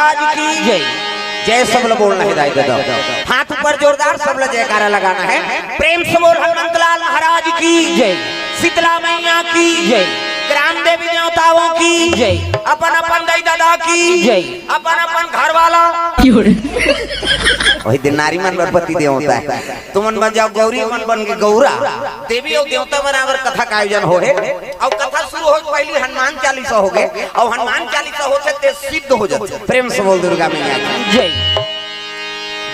महाराज की जय। जय सब लोग बोलना है, दाई दो हाथ ऊपर जोरदार सब लोग जयकारा लगाना है। प्रेम से बोल हनुमंतलाल महाराज की जय, शीतला मैया की जय, ग्राम देवी देवताओं की जय, अपन अपन दाई दादा की जय, अपन अपन घर वाला वही दिन नारी मन गणपति देवता है। तुमन बन जाओ गौरी, मन बन के गौरा, देवी और देवता बराबर कथा का आयोजन हो है। और कथा शुरू हो पहली हनुमान चालीसा हो गए, और हनुमान चालीसा होते ते सिद्ध हो जाते। प्रेम से बोल दुर्गा मैया की जय।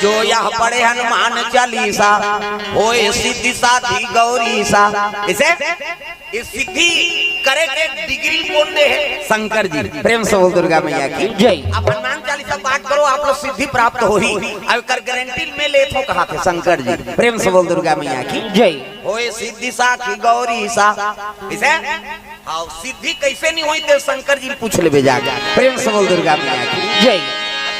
जो यह पढ़े हनुमान चालीसा होए सिद्धि साधी गौरी सा। इसे इस सिद्धि करे के डिग्री कौन दे है? शंकर जी। प्रेम से बोल दुर्गा मैया की जय। अब हनुमान चालीसा पाठ करो, आप लोग सिद्धि प्राप्त हो ही। अब कर गारंटी में ले तो कहा थे शंकर जी। प्रेम से बोल दुर्गा मैया की जय। होए सिद्धि साधी गौरी सा। इसे और सिद्धि कैसे नहीं हुई थे शंकर जी पूछ ले जाकर। प्रेम से बोल दुर्गा मैया की जय।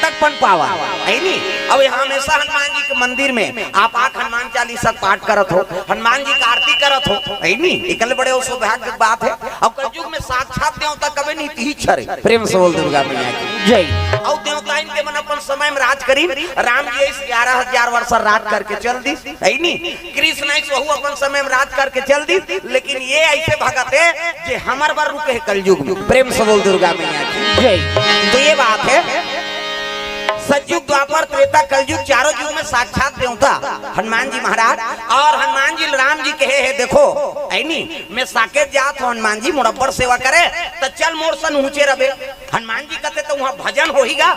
तक पन पावा है नहीं। अब यहाँ हमेशा हनुमान जी के मंदिर में आप आख हनुमान चालीसा पाठ करत हो, हनुमान जी का आरती करत हो, है नहीं। इकल बड़े सौभाग्य की बात है। अब कलयुग में साक्षात देवता कभी नहीं ही छरे। प्रेम से बोल दुर्गा मैया की जय। और देवता इनके मन अपन समय में राज करी। राम जी 11,000 वर्ष राज करके चल दी, है नहीं। कृष्ण वहु अपन समय में राज करके चल दी, लेकिन ये ऐसे भगत है जे हमार बार रुके है कलयुग में। प्रेम से बोल दुर्गा मैया की जय। तो ये बात है, सतयुग द्वापर त्रेता कलयुग चारों युग में साक्षात देवता हनुमान जी महाराज। और हनुमान जी राम जी कहे है देखो ऐनी मैं साकेत जात हूँ, हनुमान जी मुरब्बर सेवा करे तो चल मोर सन ऊंचे रहे। हनुमान जी कहते तो वहाँ भजन होगा,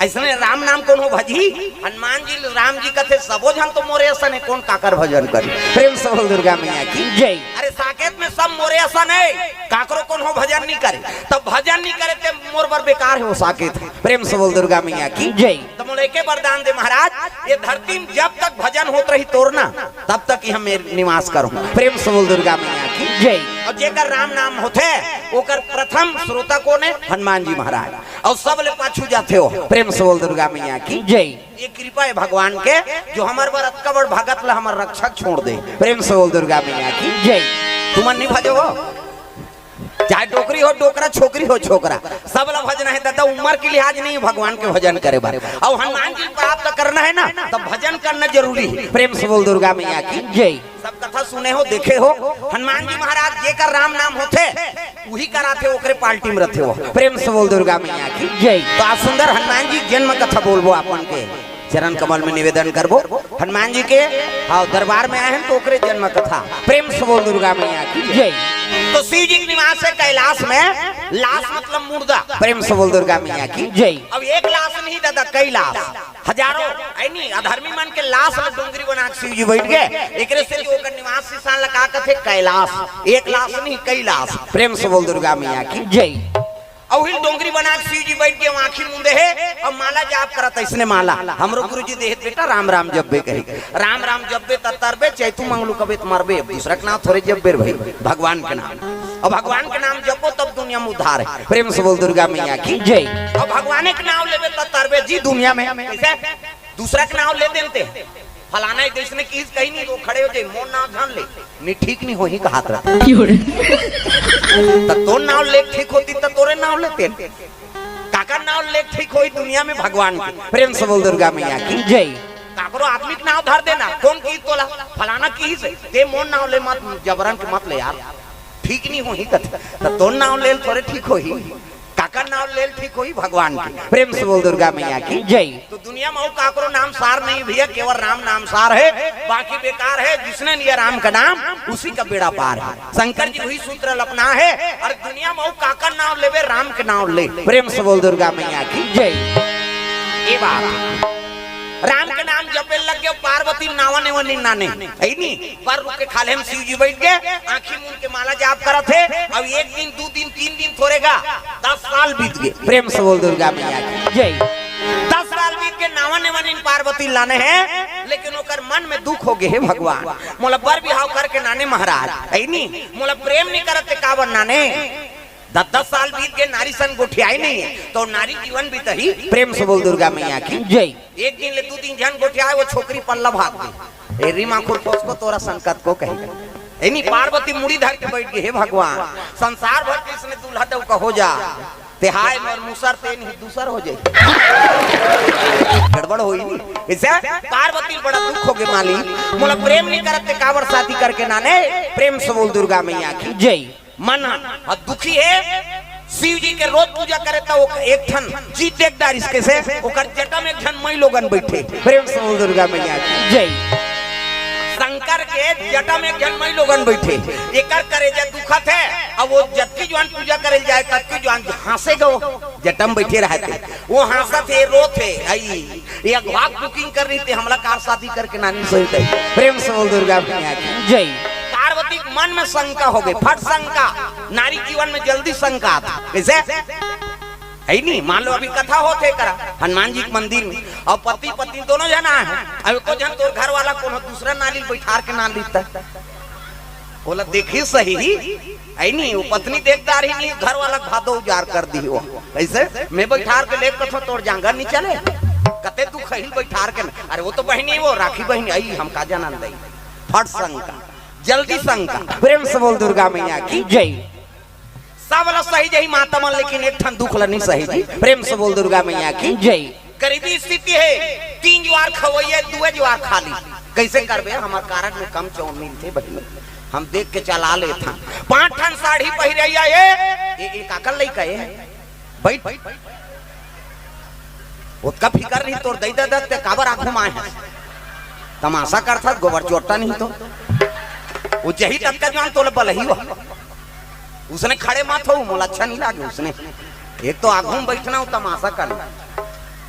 ऐसे राम नाम कौन हो भजी। हनुमान जी राम जी कहते सबो जन तो मोरे सन है, कौन काकर भजन करे। प्रेम से बोल दुर्गा मैया की जय। अरे साकेत में सब मोरे सन है, काकरो कौन हो भजन नहीं करे, तब भजन नहीं करे ते मोर बर बेकार है वो साकेत। प्रेम से बोल दुर्गा मैया की जय। तो मोले के वरदान दे महाराज, ये धरती में जब तक भजन होत रही तोरना तब तक यहाँ मेरे निवास करो। प्रेम से बोल दुर्गा मैया की जय। और जेकर राम नाम होते ओकर प्रथम श्रोता कौन है? हनुमान जी महाराज। और सब ले पाछू जाते हो। प्रेम से बोल दुर्गा मैया की जय। ये कृपा है भगवान के जो हमार बार अतका बड़ भगत ला हमार रक्षक छोड़ दे। प्रेम से बोल दुर्गा मैया की जय। तुमन नहीं भजो, चाहे डोकरी हो डोकरा, छोकरी हो छोकरा, सब ला भजना है दादा। उम्र की लिहाज नहीं, भगवान के भजन करे बारे। और हनुमान जी प्राप्त करना है ना, तब भजन करना जरूरी है। प्रेम से बोल दुर्गा मैया की जय। सब कथा सुने हो देखे हो, हनुमान जी महाराज जेकर राम नाम होते वही कराते ओकरे पार्टी में रहते हो। प्रेम से बोल दुर्गा मैया की जय। तो आज सुंदर हनुमान जी जन्म कथा बोलबो अपन के चरण कमल में निवेदन करबो। हनुमान जी के हाँ दरबार में आए हैं तो ओकरे जन्म कथा। प्रेम से बोल दुर्गा मैया की जय। तो शिव जी के निवास है कैलाश में, लाश मतलब मुर्दा। प्रेम से बोल दुर्गा मैया की जय। अब एक लाश नहीं दादा, कई लाश, हजारों ऐनी अधर्मी मन के लाश में डोंगरी बना के शिव जी बैठ गए। एक से ओकर निवास स्थान लगा के कैलाश, एक लाश नहीं कई लाश। प्रेम से बोल दुर्गा मैया की जय। और डोंगरी बना के शिव जी बैठ के आँखी मुंदे है और माला जाप करत इसने माला। हमरो गुरु जी देहत बेटा राम राम जब्बे कहे, राम राम जब्बे तरबे चैतू मंगलू कबे मरबे। दूसरा के नाम थोड़े जब्बे भाई, भगवान के नाम। और भगवान के नाम जपो तब दुनिया में उद्धार है। प्रेम से बोल दुर्गा मैया की जय। और भगवान के नाम लेवे तब तरबे जी दुनिया में। दूसरा के नाम ले देते फलाना देश ने किस कहीं नहीं, वो खड़े हो जाए मोर नाम जान ले नहीं, ठीक नहीं हो ही कहा तो नाम ले ठीक होती तो तोरे नाम लेते, काका नाम ले ठीक होई दुनिया में भगवान की। प्रेम से बोल दुर्गा मैया की जय। काकरो आदमी के नाम धर देना, कौन की तोला फलाना की से ते मोर नाम ले मत, जबरन के मत ले यार, ठीक नहीं हो ही कथा। तो तोर नाम ले थोड़े ठीक हो ही, काका नाम ले ठीक होई भगवान की। प्रेम से बोल दुर्गा मैया की जय। तो दुनिया में काकरो नाम सार नहीं भैया, केवल राम नाम सार है, बाकी बेकार है। जिसने लिया राम का नाम उसी का बेड़ा पार है। शंकर जी वही सूत्र अपना है, और दुनिया में काका नाम लेवे राम के नाम ले। प्रेम से बोल दुर्गा मैया की जय। ये बात राम के नाम जपे लग गए, पार्वती नावा ने वो नाने है नहीं पर रुक के खाले हम शिव जी बैठ गए, आंखी मुंह के माला जाप करत है। अब एक दिन 2 दिन 3 दिन थोड़ेगा 10 साल बीत गए। प्रेम से बोल दुर्गा मैया की जय। 10 साल बीत के नावा ने वन पार्वती लाने हैं, लेकिन ओकर मन में दुख हो गए है भगवान मोला बर बिहाव करके नाने महाराज है नहीं, मोला प्रेम नहीं करते काबर नाने। 10 साल बीत गए, नारी सन गोठियाई नहीं है तो नारी जीवन बीतही। प्रेम से बोल दुर्गा मैया की जय। एक दिन ले 2 दिन जन गोठियाए, वो छोकरी पल्ला भाग गई। एरी माखुर को तोरा संकट को कहे नहीं, पार्वती मुड़ी धर के बैठ गई, हे भगवान संसार भर कृष्ण दूल्हा तो हो जा तेहाय और मुसर तेन ही दूसर हो जाए गड़बड़ होई नहीं ऐसे पार्वती बड़ा दुख हो गए माली मोला प्रेम नहीं करते कावर शादी करके नाने प्रेम से बोल दुर्गा मैया की जय मन दुखी है शिव जी के रोज पूजा करे तो एक ठन जीत एक डार इसके से ओकर जटा में एक ठन मई लोगन बैठे प्रेम से बोल दुर्गा मैया की जय शंकर के जटा में एक ठन मई लोगन बैठे एकर करे जे दुखत है अब वो जत्ती जवान पूजा करे जाए तत्की जवान हंसे गो जटम बैठे रहते वो हंसत है रोत है आई ये अगवाक बुकिंग कर रही थी हमला कार शादी करके नानी सोई थी प्रेम से बोल दुर्गा मैया की जय पार्वती मन में शंका हो गई फट शंका नारी जीवन में जल्दी शंका आता कैसे है नहीं मान लो अभी कथा होते करा हनुमान जी के मंदिर में और पति पत्नी दोनों जना है अब को जन तोर घर वाला कौन दूसरा नाली बैठार के नाम लिखता बोला देखी सही है नहीं वो पत्नी देखता रही नहीं घर वाला भादो उजार कर दी वो ऐसे मैं बैठार के लेकर कथो तोर जांगर नहीं चले कते तू खहिल बैठार के अरे वो तो बहनी वो राखी बहनी आई हम का जाना दई फट शंका जल्दी शंका प्रेम से बोल दुर्गा मैया की जय सब वाला सही जही माता मन लेकिन एक ठन दुख नहीं सही जी प्रेम से बोल दुर्गा मैया की जय गरीबी स्थिति है 3 ज्वार खवैया 2 ज्वार खाली कैसे करबे हमार कारण में कम चौन मिलते बहन हम देख के चला ले था 5 ठन साड़ी पहिरैया ये एक अकल नहीं कहे बैठ उसका फिकर नहीं तोर दई दद ते काबर आंखों में है तमाशा करता गोबर चोटा नहीं तो वो जही तक का जान तोले बलही हो उसने खड़े मत हो मोला अच्छा नहीं लागे उसने एक तो आगू में बैठना हो तमाशा करना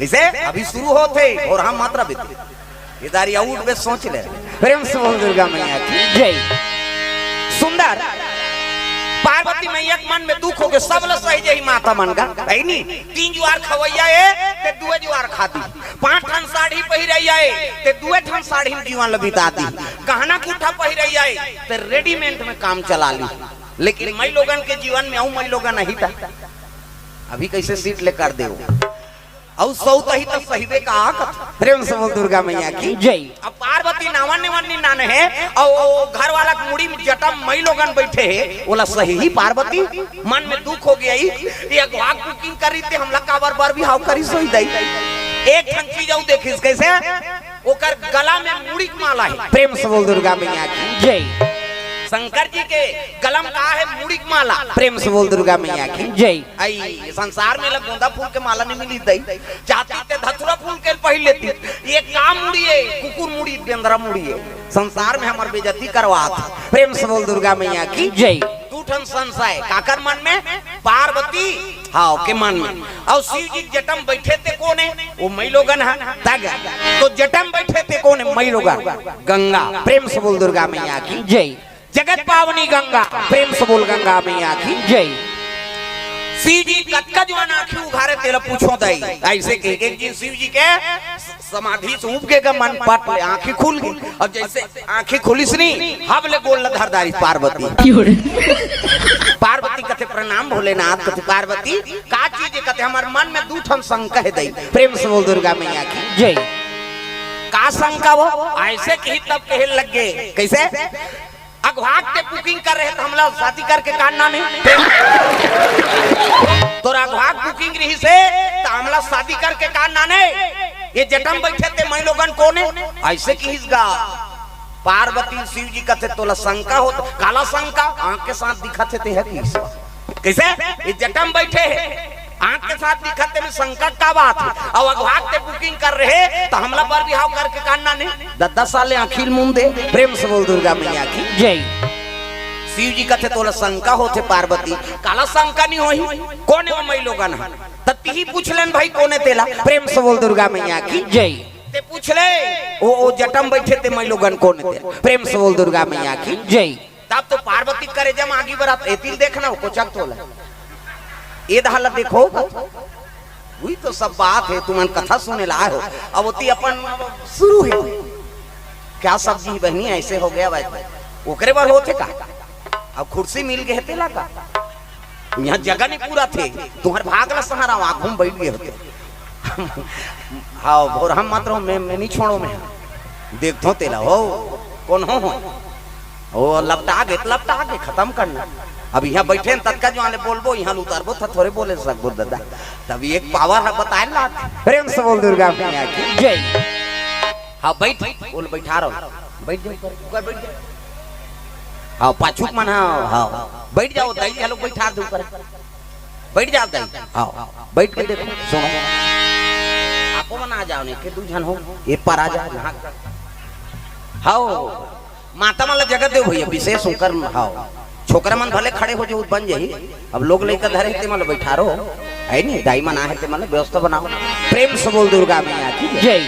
इसे अभी शुरू होते और हम मात्रा बीते इधर या उठ बे सोच ले प्रेम से बोल दुर्गा मैया की जय सुंदर पार्वती मैया के मन में दुख हो गए सब ल सही जही माता मन का है नहीं 3 ज्वार खवैया है ते 2 ज्वार खाती 5 ठन साड़ी पहिरैया है ते 2 ठन साड़ी में जीवन लबिता दी गहना कुठा पहिरैया है ते रेडीमेड में काम चला ली लेकिन मई लोगन के जीवन में मई लोगन नहीं था अभी कैसे सीट लेकर दे और सौ तही तो सहीबे का प्रेम से बोल दुर्गा मैया की जय अब पार्वती नावन वन्नी नाने है और घर वाला मुड़ी में जटम मई लोगन बैठे है बोला सही ही पार्वती मन में दुख हो गया ये अगवा कुकिंग करी थे हमला काबर बार भी हाउ करी सोई दई एक ठन चीज आउ देखिस कैसे ओकर गला में मुड़ी के माला है प्रेम से बोल दुर्गा मैया की जय शंकर जी के गलम का है मुड़ी की माला प्रेम से बोल दुर्गा मैया की जय आई संसार में लग गोंदा फूल के माला नहीं मिली दई चाहती ते धतुरा फूल के पहन लेती ये काम मुड़ी है कुकुर मुड़ी बेंद्रा मुड़ी है संसार में हमार बेइज्जती करवात प्रेम से बोल दुर्गा मैया की जय टूठन संशय काकर मन में पार्वती हाँ के मन में और शिव जी जटम बैठे थे कौन है वो मई लोगन है तो जटम बैठे थे कौन है मई लोगन गंगा प्रेम से बोल दुर्गा मैया की जय जगत पावनी गंगा प्रेम से बोल गंगा मैया की जय शिव जी कतका जवान आंखें उघारे तेरा पूछो दई ऐसे के एक दिन शिव जी के समाधि से उब के मन पट ले आंखें खुल गई और जैसे आंखें खुलिस नहीं हब ले गोल धरदारी पार्वती पार्वती कथे प्रणाम भोलेनाथ कथे पार्वती का चीज कथे हमार मन में दू ठन शंका है दई प्रेम से बोल दुर्गा मैया की जय का शंका वो ऐसे के ही तब कहे लग गए कैसे अगवाक के बुकिंग कर रहे तो हमला शादी करके काटना नहीं तो अगवाक बुकिंग रही से तो हमला शादी करके काटना नहीं ये जटम बैठे थे मैं लोगन कौन है ऐसे की हिस्सा पार्वती शिव जी का थे तोला शंका हो तो काला शंका आंख के साथ दिखाते थे है कैसे ये जटम बैठे है आंख के साथ दिखते में संकट का बात है और अगवाक के बुकिंग कर रहे तो हमला पर बिहाव करके काटना नहीं 10 साल अखिल मुंदे प्रेम से बोल दुर्गा मैया की जय शिव जी का थे तोला शंका होते पार्वती काला शंका नहीं होई कौन है वो मई लोगन है तत्ती ही पूछ लेन भाई कौन है तेला प्रेम से बोल दुर्गा मैया की जय ते पूछ ले वो जटम बैठे थे मई लोगन कौन है प्रेम से बोल दुर्गा मैया की जय तब तो पार्वती करे जम आगे बरात एतिल देखना को चक तोला ये दहला देखो वही तो सब बात है तुम कथा सुने लाए हो अब होती अपन शुरू है क्या सब्जी बहनी ऐसे हो गया भाई ओकरे बार होते का अब कुर्सी मिल गए तेला का यहाँ जगह नहीं पूरा थे तुम्हारे भागला सहारा आंखों में बैठ गए होते हाँ और हम मात्र मैं नहीं छोड़ो मैं देखो तेला हो कौन हो लपटा गए खत्म करना अब यहाँ बैठे तत्का जो आने बोलबो यहाँ उतारबो था थोड़े बोले सकबो दादा तभी एक पावर है बताए ना प्रेम से बोल दुर्गा मैया की जय। हाँ बैठ बोल बैठा रहो बैठ जाओ बैठ जाओ हाँ पाछुक मन हाँ बैठ जाओ दई चलो बैठा दो ऊपर बैठ जाओ दई हाँ बैठ के देखो सुनो आपको मन आ जाओ ने के दू जन हो एक पर आ जाओ यहाँ हाँ माता मतलब जगत दे भैया विशेष होकर हाँ छोकरा मन भले खड़े हो जो बन जाही अब लोग लेकर धरे ते मतलब बैठा रहो है नहीं दाई मन आहे ते मतलब व्यवस्था बनाओ प्रेम से बोल दुर्गा मैया की जय।